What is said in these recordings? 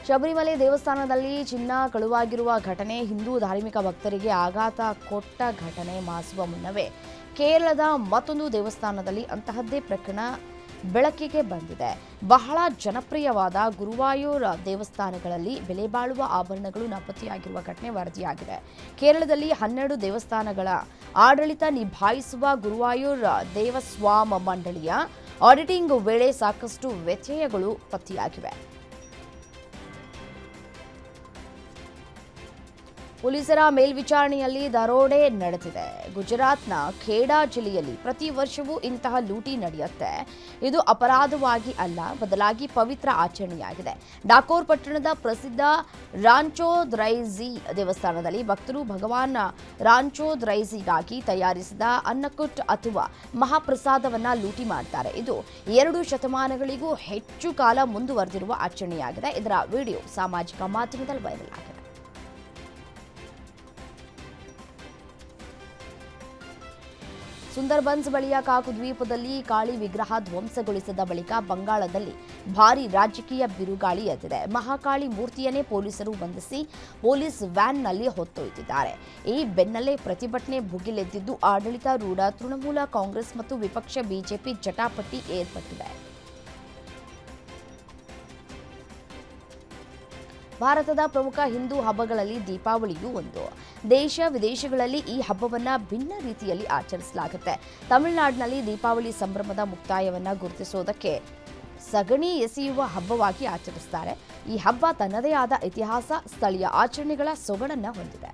ಶಬರಿಮಲೆ ದೇವಸ್ಥಾನದಲ್ಲಿ ಚಿನ್ನ ಕಳುವಾಗಿರುವ ಘಟನೆ ಹಿಂದೂ ಧಾರ್ಮಿಕ ಭಕ್ತರಿಗೆ ಆಘಾತ ಕೊಟ್ಟ ಘಟನೆ ಮಾಸುವ ಮುನ್ನವೇ ಕೇರಳದ ಮತ್ತೊಂದು ದೇವಸ್ಥಾನದಲ್ಲಿ ಅಂತಹದ್ದೇ ಪ್ರಕರಣ ಬೆಳಕಿಗೆ ಬಂದಿದೆ. ಬಹಳ ಜನಪ್ರಿಯವಾದ ಗುರುವಾಯೂರ್ ದೇವಸ್ಥಾನಗಳಲ್ಲಿ ಬೆಲೆ ಬಾಳುವ ಆಭರಣಗಳು ನಾಪತ್ತೆಯಾಗಿರುವ ಘಟನೆ ವರದಿಯಾಗಿದೆ. ಕೇರಳದಲ್ಲಿ 12 ದೇವಸ್ಥಾನಗಳ ಆಡಳಿತ ನಿಭಾಯಿಸುವ ಗುರುವಾಯೂರ್ ದೇವಸ್ವಾಮ ಮಂಡಳಿಯ ಆಡಿಟಿಂಗ್ ವೇಳೆ ಸಾಕಷ್ಟು ವ್ಯತ್ಯಯಗಳು ಪತ್ತೆಯಾಗಿವೆ. ಪೊಲೀಸರ ಮೇಲ್ವಿಚಾರಣೆಯಲ್ಲಿ ದರೋಡೆ ನಡೆದಿದೆ. ಗುಜರಾತ್ನ ಖೇಡಾ ಜಿಲ್ಲೆಯಲ್ಲಿ ಪ್ರತಿ ವರ್ಷವೂ ಇಂತಹ ಲೂಟಿ ನಡೆಯುತ್ತೆ. ಇದು ಅಪರಾಧವಾಗಿ ಅಲ್ಲ, ಬದಲಾಗಿ ಪವಿತ್ರ ಆಚರಣೆಯಾಗಿದೆ. ಡಾಕೋರ್ ಪಟ್ಟಣದ ಪ್ರಸಿದ್ಧ ರಾಂಚೋದ್ರೈಸಿ ದೇವಸ್ಥಾನದಲ್ಲಿ ಭಕ್ತರು ಭಗವಾನ್ ರಾಂಚೋದ್ರೈಸಿಗಾಗಿ ತಯಾರಿಸಿದ ಅನ್ನಕೂಟ್ ಅಥವಾ ಮಹಾಪ್ರಸಾದವನ್ನ ಲೂಟಿ ಮಾಡ್ತಾರೆ. ಇದು 2 ಶತಮಾನಗಳಿಗೂ ಹೆಚ್ಚು ಕಾಲ ಮುಂದುವರೆದಿರುವ ಆಚರಣೆಯಾಗಿದೆ. ಇದರ ವಿಡಿಯೋ ಸಾಮಾಜಿಕ ಮಾಧ್ಯಮದಲ್ಲಿ ವೈರಲ್ ಆಗಿದೆ. ಸುಂದರ್ಬನ್ಸ್ ಬಳಿಯ ಕಾಕು ದ್ವೀಪದಲ್ಲಿ ಕಾಳಿ ವಿಗ್ರಹ ಧ್ವಂಸಗೊಳಿಸಿದ ಬಳಿಕ ಬಂಗಾಳದಲ್ಲಿ ಭಾರೀ ರಾಜಕೀಯ ಬಿರುಗಾಳಿ ಎದ್ದಿದೆ. ಮಹಾಕಾಳಿ ಮೂರ್ತಿಯನ್ನೇ ಪೊಲೀಸರು ಬಂಧಿಸಿ ಪೊಲೀಸ್ ವ್ಯಾನ್ನಲ್ಲಿ ಹೊತ್ತೊಯ್ದಿದ್ದಾರೆ. ಈ ಬೆನ್ನಲ್ಲೇ ಪ್ರತಿಭಟನೆ ಭುಗಿಲೆದ್ದಿದ್ದು ಆಡಳಿತಾರೂಢ ತೃಣಮೂಲ ಕಾಂಗ್ರೆಸ್ ಮತ್ತು ವಿಪಕ್ಷ ಬಿಜೆಪಿ ಜಟಾಪಟಿ ಏರ್ಪಟ್ಟಿದೆ. ಭಾರತದ ಪ್ರಮುಖ ಹಿಂದೂ ಹಬ್ಬಗಳಲ್ಲಿ ದೀಪಾವಳಿಯೂ ಒಂದು. ದೇಶ ವಿದೇಶಗಳಲ್ಲಿ ಈ ಹಬ್ಬವನ್ನು ಭಿನ್ನ ರೀತಿಯಲ್ಲಿ ಆಚರಿಸಲಾಗುತ್ತೆ. ತಮಿಳುನಾಡಿನಲ್ಲಿ ದೀಪಾವಳಿ ಸಂಭ್ರಮದ ಮುಕ್ತಾಯವನ್ನು ಗುರುತಿಸೋದಕ್ಕೆ ಸಗಣಿ ಎಸೆಯುವ ಹಬ್ಬವಾಗಿ ಆಚರಿಸ್ತಾರೆ. ಈ ಹಬ್ಬ ತನ್ನದೇ ಆದ ಇತಿಹಾಸ, ಸ್ಥಳೀಯ ಆಚರಣೆಗಳ ಸೊಗಡನ್ನು ಹೊಂದಿದೆ.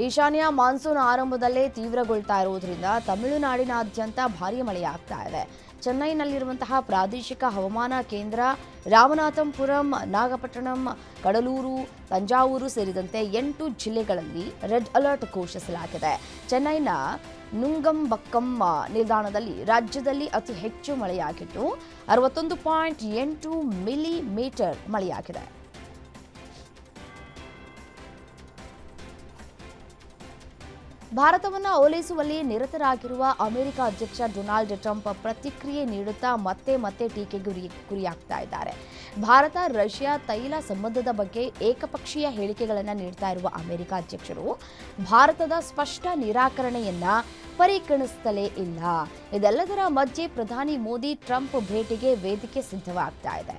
ಈಶಾನ್ಯ ಮಾನ್ಸೂನ್ ಆರಂಭದಲ್ಲೇ ತೀವ್ರಗೊಳ್ತಾ ಇರುವುದರಿಂದ ತಮಿಳುನಾಡಿನಾದ್ಯಂತ ಭಾರೀ ಮಳೆಯಾಗ್ತಾ ಇದೆ. ಚೆನ್ನೈನಲ್ಲಿರುವಂತಹ ಪ್ರಾದೇಶಿಕ ಹವಾಮಾನ ಕೇಂದ್ರ ರಾಮನಾಥಪುರಂ, ನಾಗಪಟ್ಟಣಂ, ಕಡಲೂರು, ತಂಜಾವೂರು ಸೇರಿದಂತೆ 8 ಜಿಲ್ಲೆಗಳಲ್ಲಿ ರೆಡ್ ಅಲರ್ಟ್ ಘೋಷಿಸಲಾಗಿದೆ. ಚೆನ್ನೈನ ನುಂಗಂಬಕ್ಕಂ ನಿಲ್ದಾಣದಲ್ಲಿ ರಾಜ್ಯದಲ್ಲಿ ಅತಿ ಹೆಚ್ಚು ಮಳೆಯಾಗಿದ್ದು 61.8 ಮಿಲಿಮೀಟರ್ ಮಳೆಯಾಗಿದೆ. ಭಾರತವನ್ನು ಓಲೈಸುವಲ್ಲಿ ನಿರತರಾಗಿರುವ ಅಮೆರಿಕ ಅಧ್ಯಕ್ಷ ಡೊನಾಲ್ಡ್ ಟ್ರಂಪ್ ಪ್ರತಿಕ್ರಿಯೆ ನೀಡುತ್ತಾ ಮತ್ತೆ ಮತ್ತೆ ಟೀಕೆಗೆ ಗುರಿಯಾಗ್ತಾ ಇದ್ದಾರೆ. ಭಾರತ ರಷ್ಯಾ ತೈಲ ಸಂಬಂಧದ ಬಗ್ಗೆ ಏಕಪಕ್ಷೀಯ ಹೇಳಿಕೆಗಳನ್ನು ನೀಡ್ತಾ ಇರುವ ಅಮೆರಿಕ ಅಧ್ಯಕ್ಷರು ಭಾರತದ ಸ್ಪಷ್ಟ ನಿರಾಕರಣೆಯನ್ನ ಪರಿಗಣಿಸುತ್ತಲೇ ಇಲ್ಲ. ಇದೆಲ್ಲದರ ಮಧ್ಯೆ ಪ್ರಧಾನಿ ಮೋದಿ ಟ್ರಂಪ್ ಭೇಟಿಗೆ ವೇದಿಕೆ ಸಿದ್ಧವಾಗ್ತಾ ಇದೆ.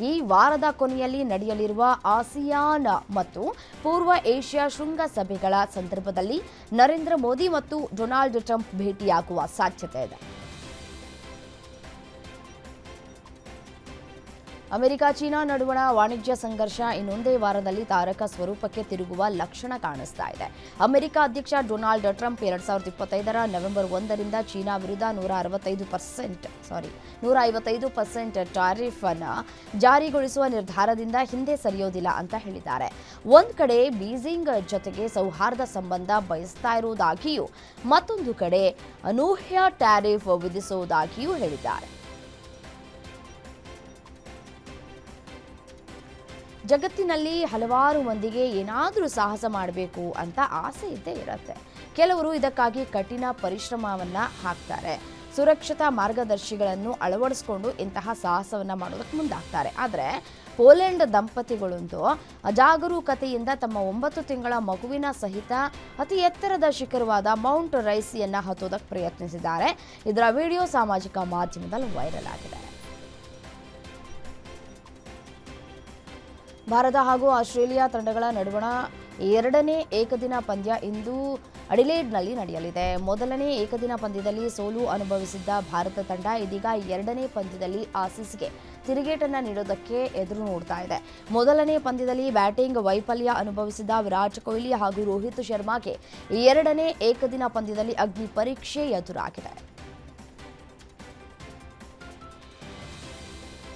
ಈ ವಾರದ ಕೊನೆಯಲ್ಲಿ ನಡೆಯಲಿರುವ ಆಸಿಯಾನ್ ಮತ್ತು ಪೂರ್ವ ಏಷ್ಯಾ ಶೃಂಗಸಭೆಗಳ ಸಂದರ್ಭದಲ್ಲಿ ನರೇಂದ್ರ ಮೋದಿ ಮತ್ತು ಡೊನಾಲ್ಡ್ ಟ್ರಂಪ್ ಭೇಟಿಯಾಗುವ ಸಾಧ್ಯತೆ ಇದೆ. ಅಮೆರಿಕ ಚೀನಾ ನಡುವಣ ವಾಣಿಜ್ಯ ಸಂಘರ್ಷ ಇನ್ನೊಂದೇ ವಾರದಲ್ಲಿ ತಾರಕ ಸ್ವರೂಪಕ್ಕೆ ತಿರುಗುವ ಲಕ್ಷಣ ಕಾಣಿಸ್ತಾ ಇದೆ. ಅಮೆರಿಕ ಅಧ್ಯಕ್ಷ ಡೊನಾಲ್ಡ್ ಟ್ರಂಪ್ 2025ರ ನವೆಂಬರ್ 1ರಿಂದ ಚೀನಾ ವಿರುದ್ಧ 155% ಟಾರಿಫ್ ಅನ್ನು ಜಾರಿಗೊಳಿಸುವ ನಿರ್ಧಾರದಿಂದ ಹಿಂದೆ ಸರಿಯೋದಿಲ್ಲ ಅಂತ ಹೇಳಿದ್ದಾರೆ. ಒಂದ್ ಕಡೆ ಬೀಜಿಂಗ್ ಜೊತೆಗೆ ಸೌಹಾರ್ದ ಸಂಬಂಧ ಬಯಸ್ತಾ ಇರುವುದಾಗಿಯೂ ಮತ್ತೊಂದು ಕಡೆ ಅನೂಹ್ಯ ಟ್ಯಾರಿಫ್ ವಿಧಿಸುವುದಾಗಿಯೂ ಹೇಳಿದ್ದಾರೆ. ಜಗತ್ತಿನಲ್ಲಿ ಹಲವಾರು ಮಂದಿಗೆ ಏನಾದರೂ ಸಾಹಸ ಮಾಡಬೇಕು ಅಂತ ಆಸೆ ಇದ್ದೇ ಇರುತ್ತೆ. ಕೆಲವರು ಇದಕ್ಕಾಗಿ ಕಠಿಣ ಪರಿಶ್ರಮವನ್ನು ಹಾಕ್ತಾರೆ. ಸುರಕ್ಷತಾ ಮಾರ್ಗದರ್ಶಿಗಳನ್ನು ಅಳವಡಿಸಿಕೊಂಡು ಇಂತಹ ಸಾಹಸವನ್ನು ಮಾಡೋದಕ್ಕೆ ಮುಂದಾಗ್ತಾರೆ. ಆದರೆ ಪೋಲೆಂಡ್ ದಂಪತಿಗಳೊಂದು ಅಜಾಗರೂಕತೆಯಿಂದ ತಮ್ಮ 9 ತಿಂಗಳ ಮಗುವಿನ ಸಹಿತ ಅತಿ ಎತ್ತರದ ಶಿಖರವಾದ ಮೌಂಟ್ ರೈಸಿಯನ್ನು ಹತ್ತೋದಕ್ಕೆ ಪ್ರಯತ್ನಿಸಿದ್ದಾರೆ. ಇದರ ವಿಡಿಯೋ ಸಾಮಾಜಿಕ ಮಾಧ್ಯಮದಲ್ಲಿ ವೈರಲ್ ಆಗಿದೆ. ಭಾರತ ಹಾಗೂ ಆಸ್ಟ್ರೇಲಿಯಾ ತಂಡಗಳ ನಡುವಣ 2ನೇ ಏಕದಿನ ಪಂದ್ಯ ಇಂದು ಅಡಿಲೇಡ್ನಲ್ಲಿ ನಡೆಯಲಿದೆ. ಮೊದಲನೇ ಏಕದಿನ ಪಂದ್ಯದಲ್ಲಿ ಸೋಲು ಅನುಭವಿಸಿದ್ದ ಭಾರತ ತಂಡ ಇದೀಗ 2ನೇ ಪಂದ್ಯದಲ್ಲಿ ಆಸೀಸ್ಗೆ ತಿರುಗೇಟನ್ನು ನೀಡೋದಕ್ಕೆ ಎದುರು ನೋಡ್ತಾ ಇದೆ. ಮೊದಲನೇ ಪಂದ್ಯದಲ್ಲಿ ಬ್ಯಾಟಿಂಗ್ ವೈಫಲ್ಯ ಅನುಭವಿಸಿದ ವಿರಾಟ್ ಕೊಹ್ಲಿ ಹಾಗೂ ರೋಹಿತ್ ಶರ್ಮಾಗೆ 2ನೇ ಏಕದಿನ ಪಂದ್ಯದಲ್ಲಿ ಅಗ್ನಿ ಪರೀಕ್ಷೆ ಎದುರಾಗಿದೆ.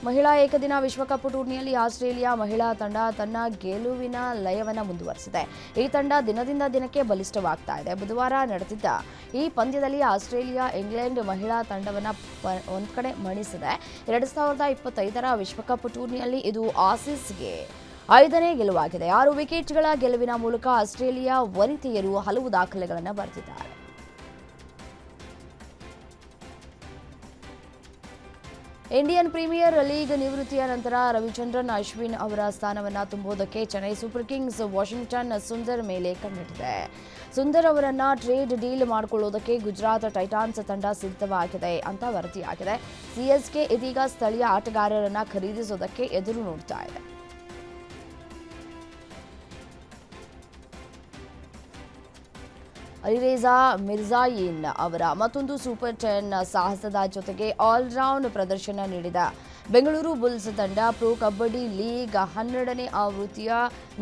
ಮಹಿಳಾ ಏಕದಿನ ವಿಶ್ವಕಪ್ ಟೂರ್ನಿಯಲ್ಲಿ ಆಸ್ಟ್ರೇಲಿಯಾ ಮಹಿಳಾ ತಂಡ ತನ್ನ ಗೆಲುವಿನ ಲಯವನ್ನು ಮುಂದುವರೆಸಿದೆ. ಈ ತಂಡ ದಿನದಿಂದ ದಿನಕ್ಕೆ ಬಲಿಷ್ಠವಾಗ್ತಾ ಇದೆ. ಬುಧವಾರ ನಡೆದಿದ್ದ ಈ ಪಂದ್ಯದಲ್ಲಿ ಆಸ್ಟ್ರೇಲಿಯಾ ಇಂಗ್ಲೆಂಡ್ ಮಹಿಳಾ ತಂಡವನ್ನು ಒಂದ್ ಕಡೆ ಮಣಿಸಿದೆ. 2025ರ ವಿಶ್ವಕಪ್ ಟೂರ್ನಿಯಲ್ಲಿ ಇದು ಆಸೀಸ್ಗೆ 5ನೇ ಗೆಲುವಾಗಿದೆ. 6 ವಿಕೆಟ್ಗಳ ಗೆಲುವಿನ ಮೂಲಕ ಆಸ್ಟ್ರೇಲಿಯಾ ವನಿತೆಯರು ಹಲವು ದಾಖಲೆಗಳನ್ನು ಬರೆದಿದ್ದಾರೆ. ಇಂಡಿಯನ್ ಪ್ರೀಮಿಯರ್ ಲೀಗ್ ನಿವೃತ್ತಿಯ ನಂತರ ರವಿಚಂದ್ರನ್ ಅಶ್ವಿನ್ ಅವರ ಸ್ಥಾನವನ್ನು ತುಂಬುವುದಕ್ಕೆ Chennai super kings Washington Sundar ಮೇಲೆ ಕಣ್ಣಿಟ್ಟಿದೆ. ಸುಂದರ್ ಅವರನ್ನ ಟ್ರೇಡ್ ಡೀಲ್ ಮಾಡಿಕೊಳ್ಳುವುದಕ್ಕೆ ಗುಜರಾತ್ ಟೈಟಾನ್ಸ್ ತಂಡ ಸಿದ್ಧವಾಗಿದೆ ಅಂತ ವರದಿಯಾಗಿದೆ. ಸಿಎಸ್ಕೆ ಇದೀಗ ಸ್ಥಳೀಯ ಆಟಗಾರರನ್ನ ಖರೀದಿಸುವುದಕ್ಕೆ ಎದುರು ನೋಡ್ತಾ ಇದೆ. ಅಲಿರೇಜಾ ಮಿರ್ಜಾಯಿನ್ ಅವರ ಮತ್ತೊಂದು ಸೂಪರ್ 10 ಸಾಹಸದ ಜೊತೆಗೆ ಆಲ್ರೌಂಡ್ ಪ್ರದರ್ಶನ ನೀಡಿದ ಬೆಂಗಳೂರು ಬುಲ್ಸ್ ತಂಡ ಪ್ರೊ ಕಬಡ್ಡಿ ಲೀಗ್ 12ನೇ ಆವೃತ್ತಿಯ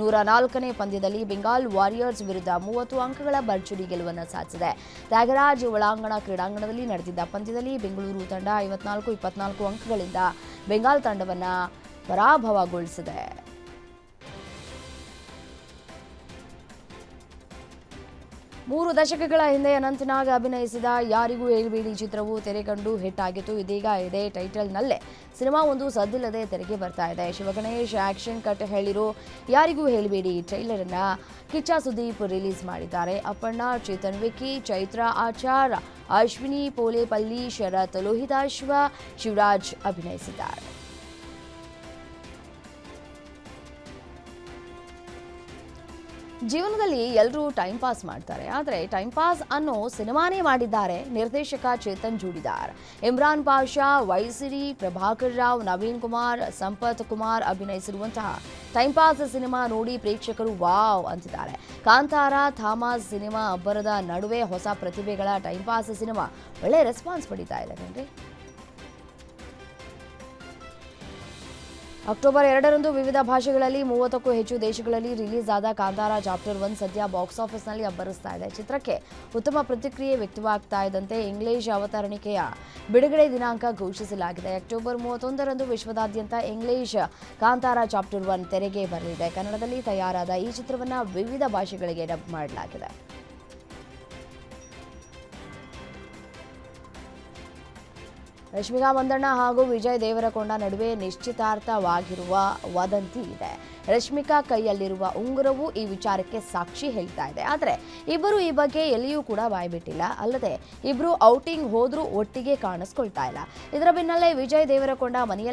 104ನೇ ಪಂದ್ಯದಲ್ಲಿ ಬೆಂಗಾಲ್ ವಾರಿಯರ್ಸ್ ವಿರುದ್ಧ 30 ಅಂಕಗಳ ಭರ್ಜರಿ ಗೆಲುವನ್ನು ಸಾಧಿಸಿದೆ. ತ್ಯಾಗರಾಜ್ ಒಳಾಂಗಣ ಕ್ರೀಡಾಂಗಣದಲ್ಲಿ ನಡೆದಿದ್ದ ಪಂದ್ಯದಲ್ಲಿ ಬೆಂಗಳೂರು ತಂಡ 54-24 ಅಂಕಗಳಿಂದ ಬೆಂಗಾಲ್ ತಂಡವನ್ನು ಪರಾಭವಗೊಳಿಸಿದೆ. 3 ದಶಕಗಳ ಹಿಂದೆ ಅನಂತನಾಗ್ ಅಭಿನಯಿಸಿದ ಯಾರಿಗೂ ಹೇಳ್ಬೇಡಿ ಚಿತ್ರವು ತೆರೆ ಕಂಡು ಹಿಟ್ ಆಗಿತ್ತು. ಇದೀಗ ಇದೇ ಟೈಟಲ್ನಲ್ಲೇ ಸಿನಿಮಾ ಒಂದು ಸದ್ದಿಲ್ಲದೆ ತೆರೆಗೆ ಬರ್ತಾ ಇದೆ. ಶಿವಗಣೇಶ್ ಆಕ್ಷನ್ ಕಟ್ ಹೇಳಿರೋ ಯಾರಿಗೂ ಹೇಳ್ಬೇಡಿ ಟ್ರೈಲರ್ ಅನ್ನ ಕಿಚ್ಚ ಸುದೀಪ್ ರಿಲೀಸ್ ಮಾಡಿದ್ದಾರೆ. ಅಪ್ಪಣ್ಣ, ಚೇತನ್ ವಿಕ್ಕಿ, ಚೈತ್ರ ಆಚಾರ್, ಅಶ್ವಿನಿ ಪೋಲೇಪಲ್ಲಿ, ಶರತ್ ಲೋಹಿತಾಶ್ವ, ಶಿವರಾಜ್ ಅಭಿನಯಿಸಿದ್ದಾರೆ. ಜೀವನದಲ್ಲಿ ಎಲ್ಲರೂ ಟೈಮ್ ಪಾಸ್ ಮಾಡ್ತಾರೆ, ಆದರೆ ಟೈಮ್ ಪಾಸ್ ಅನ್ನೋ ಸಿನಿಮಾನೇ ಮಾಡಿದ್ದಾರೆ ನಿರ್ದೇಶಕ ಚೇತನ್ ಜೂಡಿದಾರ್. ಇಮ್ರಾನ್ ಪಾಷಾ, ವೈಸಿರಿ, ಪ್ರಭಾಕರ್ ರಾವ್, ನವೀನ್ ಕುಮಾರ್, ಸಂಪತ್ ಕುಮಾರ್ ಅಭಿನಯಿಸಿರುವಂತಹ ಟೈಮ್ ಪಾಸ್ ಸಿನಿಮಾ ನೋಡಿ ಪ್ರೇಕ್ಷಕರು ವಾವ್ ಅಂತಿದ್ದಾರೆ. ಕಾಂತಾರ, ಥಾಮಸ್ ಸಿನಿಮಾ ಅಬ್ಬರದ ನಡುವೆ ಹೊಸ ಪ್ರತಿಭೆಗಳ ಟೈಮ್ ಪಾಸ್ ಸಿನಿಮಾ ಒಳ್ಳೆ ರೆಸ್ಪಾನ್ಸ್ ಪಡೀತಾ ಇದೆ ಕಣ್ರಿ. ಅಕ್ಟೋಬರ್ 2ರಂದು ವಿವಿಧ ಭಾಷೆಗಳಲ್ಲಿ 30ಕ್ಕೂ ಹೆಚ್ಚು ದೇಶಗಳಲ್ಲಿ ರಿಲೀಸ್ ಆದ ಕಾಂತಾರ ಚಾಪ್ಟರ್ 1 ಸದ್ಯ ಬಾಕ್ಸ್ ಆಫೀಸ್ನಲ್ಲಿ ಅಬ್ಬರಿಸ್ತಾ ಇದೆ. ಚಿತ್ರಕ್ಕೆ ಉತ್ತಮ ಪ್ರತಿಕ್ರಿಯೆ ವ್ಯಕ್ತವಾಗ್ತಾ ಇದ್ದಂತೆ ಇಂಗ್ಲಿಷ್ ಅವತರಣಿಕೆಯ ಬಿಡುಗಡೆ ದಿನಾಂಕ ಘೋಷಿಸಲಾಗಿದೆ. ಅಕ್ಟೋಬರ್ 31ರಂದು ವಿಶ್ವದಾದ್ಯಂತ ಇಂಗ್ಲಿಷ್ ಕಾಂತಾರ ಚಾಪ್ಟರ್ 1 ತೆರೆಗೆ ಬರಲಿದೆ. ಕನ್ನಡದಲ್ಲಿ ತಯಾರಾದ ಈ ಚಿತ್ರವನ್ನು ವಿವಿಧ ಭಾಷೆಗಳಿಗೆ ಡಬ್ ಮಾಡಲಾಗಿದೆ. ರಶ್ಮಿಕಾ ಮಂದಣ್ಣ ಹಾಗೂ ವಿಜಯ್ ದೇವರಕೊಂಡ ನಡುವೆ ನಿಶ್ಚಿತಾರ್ಥವಾಗಿರುವ ವದಂತಿ ಇದೆ. ರಶ್ಮಿಕಾ ಕೈಯಲ್ಲಿರುವ ಉಂಗುರವು ಈ ವಿಚಾರಕ್ಕೆ ಸಾಕ್ಷಿ ಹೇಳ್ತಾ ಇದೆ. ಆದರೆ ಇಬ್ಬರು ಈ ಬಗ್ಗೆ ಎಲ್ಲಿಯೂ ಕೂಡ ಬಾಯ್ಬಿಟ್ಟಿಲ್ಲ. ಅಲ್ಲದೆ ಇಬ್ಬರು ಔಟಿಂಗ್ ಹೋದ್ರೂ ಒಟ್ಟಿಗೆ ಕಾಣಿಸ್ಕೊಳ್ತಾ ಇಲ್ಲ. ಇದರ ಬೆನ್ನಲ್ಲೇ ವಿಜಯ್ ದೇವರಕೊಂಡ ಮನೆಯಲ್ಲಿ